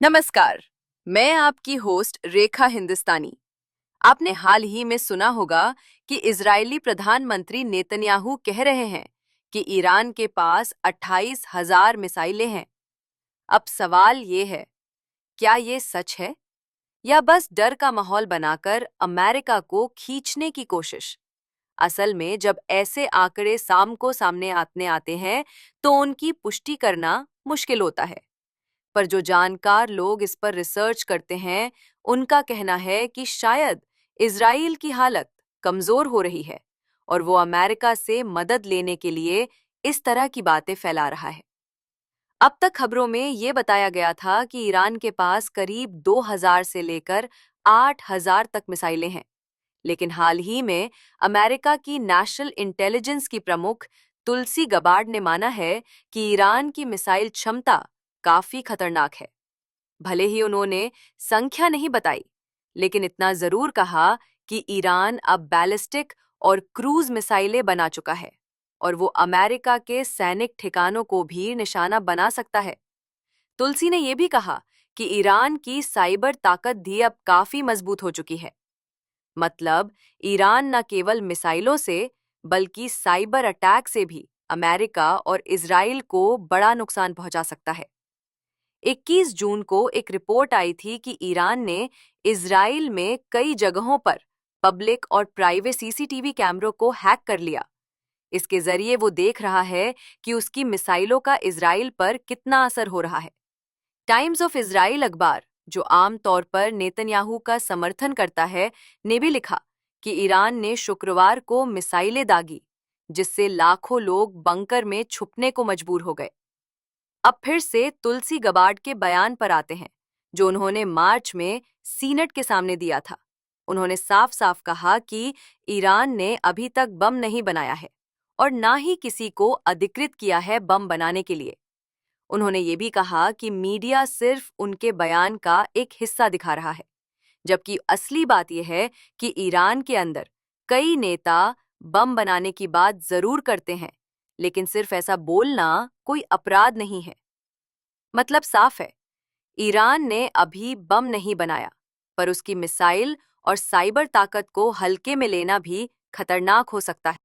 नमस्कार। मैं आपकी होस्ट रेखा हिंदुस्तानी। आपने हाल ही में सुना होगा कि इजरायली प्रधानमंत्री नेतन्याहू कह रहे हैं कि ईरान के पास 28,000 मिसाइलें हैं। अब सवाल ये है, क्या ये सच है या बस डर का माहौल बनाकर अमेरिका को खींचने की कोशिश? असल में जब ऐसे आंकड़े सामने आते हैं तो उनकी पुष्टि करना मुश्किल होता है। पर जो जानकार लोग इस पर रिसर्च करते हैं, उनका कहना है कि शायद इजराइल की हालत कमजोर हो रही है और वो अमेरिका से मदद लेने के लिए इस तरह की बातें फैला रहा है। अब तक खबरों में ये बताया गया था कि ईरान के पास करीब 2,000 से लेकर 8,000 तक मिसाइलें हैं, लेकिन हाल ही में अमेरिका की नेशनल इंटेलिजेंस की प्रमुख तुलसी गबार्ड ने माना है कि ईरान की मिसाइल क्षमता काफी खतरनाक है। भले ही उन्होंने संख्या नहीं बताई, लेकिन इतना जरूर कहा कि ईरान अब बैलिस्टिक और क्रूज मिसाइलें बना चुका है और वो अमेरिका के सैनिक ठिकानों को भी निशाना बना सकता है। तुलसी ने यह भी कहा कि ईरान की साइबर ताकत भी अब काफी मजबूत हो चुकी है। मतलब ईरान न केवल मिसाइलों से बल्कि साइबर अटैक से भी अमेरिका और इजराइल को बड़ा नुकसान पहुंचा सकता है। 21 जून को एक रिपोर्ट आई थी कि ईरान ने इजराइल में कई जगहों पर पब्लिक और प्राइवेट सीसीटीवी कैमरों को हैक कर लिया। इसके जरिए वो देख रहा है कि उसकी मिसाइलों का इजराइल पर कितना असर हो रहा है। टाइम्स ऑफ इजराइल अखबार, जो आम तौर पर नेतन्याहू का समर्थन करता है, ने भी लिखा कि ईरान ने शुक्रवार को मिसाइलें दागी, जिससे लाखों लोग बंकर में छुपने को मजबूर हो गए। अब फिर से तुलसी गबार्ड के बयान पर आते हैं, जो उन्होंने मार्च में सीनेट के सामने दिया था। उन्होंने साफ साफ कहा कि ईरान ने अभी तक बम नहीं बनाया है और ना ही किसी को अधिकृत किया है बम बनाने के लिए। उन्होंने ये भी कहा कि मीडिया सिर्फ उनके बयान का एक हिस्सा दिखा रहा है, जबकि असली बात यह है कि ईरान के अंदर कई नेता बम बनाने की बात जरूर करते हैं, लेकिन सिर्फ ऐसा बोलना कोई अपराध नहीं है। मतलब साफ है, ईरान ने अभी बम नहीं बनाया, पर उसकी मिसाइल और साइबर ताकत को हल्के में लेना भी खतरनाक हो सकता है।